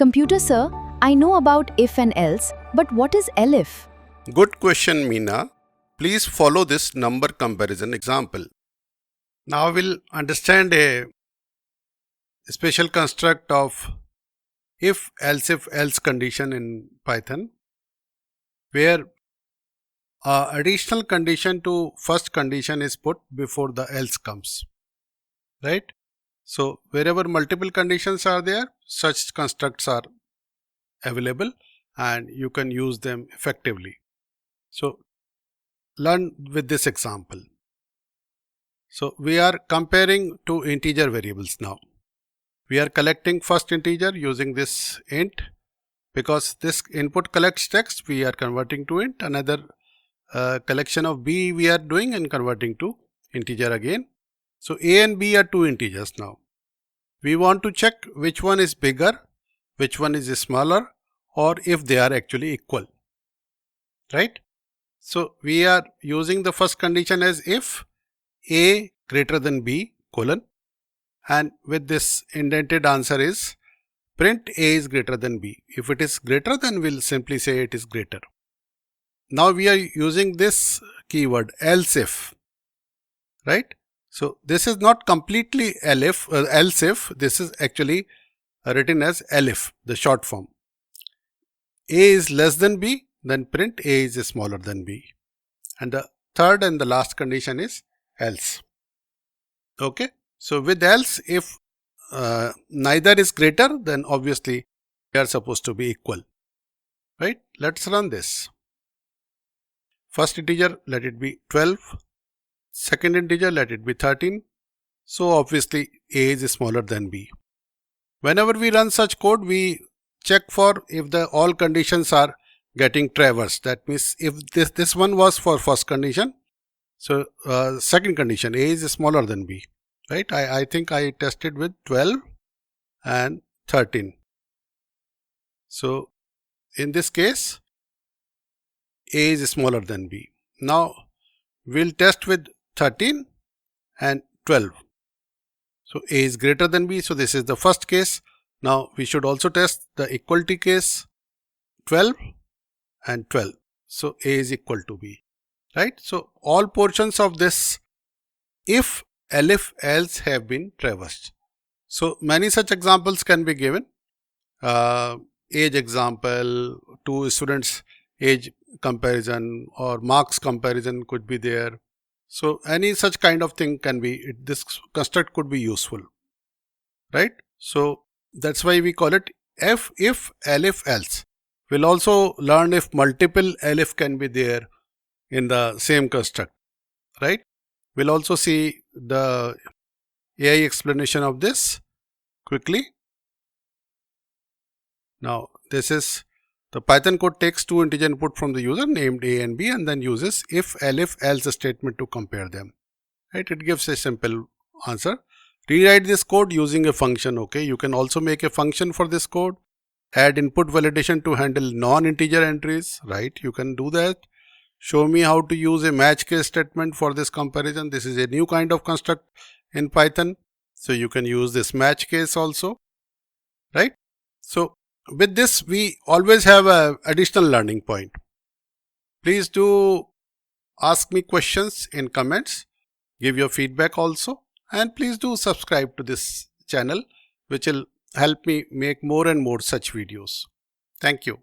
Computer sir, I know about if and else, but what is elif? Good question, Meena. Please follow this number comparison example. Now we'll understand a special construct of if-else condition in Python, where additional condition to first condition is put before the else comes, right? So wherever multiple conditions are there, such constructs are available and you can use them effectively. So learn with this example. So we are comparing two integer variables now. We are collecting first integer using this int. Because this input collects text, we are converting to int. Another collection of b we are doing and converting to integer again. So a and b are two integers now. We want to check which one is bigger, which one is smaller, or if they are actually equal, right? So we are using the first condition as if a greater than b colon, and with this indented answer is print a is greater than b. If it is greater, then we'll simply say it is greater. Now we are using this keyword else if, right? So this is not completely else if, this is actually written as elif, the short form. A is less than b, then print a is smaller than b. And the third and the last condition is else. Okay, so with else, if neither is greater, then obviously they are supposed to be equal, right? Let's run this. First integer, let it be 12. Second integer, let it be 13. So obviously a is smaller than b. Whenever we run such code, we check for if the all conditions are getting traversed. That means if this one was for first condition, so second condition, a is smaller than b. Right? I think I tested with 12 and 13. So in this case, a is smaller than b. Now we'll test with 13 and 12. So a is greater than b. So this is the first case. Now we should also test the equality case 12 and 12. So a is equal to b. Right? So all portions of this if elif else have been traversed. So many such examples can be given. Age example, two students age comparison or marks comparison could be there. So any such kind of thing can be, this construct could be useful, right? So that's why we call it if elif else. We'll also learn if multiple elif can be there in the same construct, right? We'll also see the AI explanation of this quickly. Now this is the Python code takes two integer input from the user named a and b and then uses if-elif-else statement to compare them. Right? It gives a simple answer. Rewrite this code using a function. Okay, you can also make a function for this code. Add input validation to handle non-integer entries. Right? You can do that. Show me how to use a match case statement for this comparison. This is a new kind of construct in Python. So you can use this match case also. Right? So with this, we always have an additional learning point. Please do ask me questions in comments, give your feedback also, and please do subscribe to this channel, which will help me make more and more such videos. Thank you.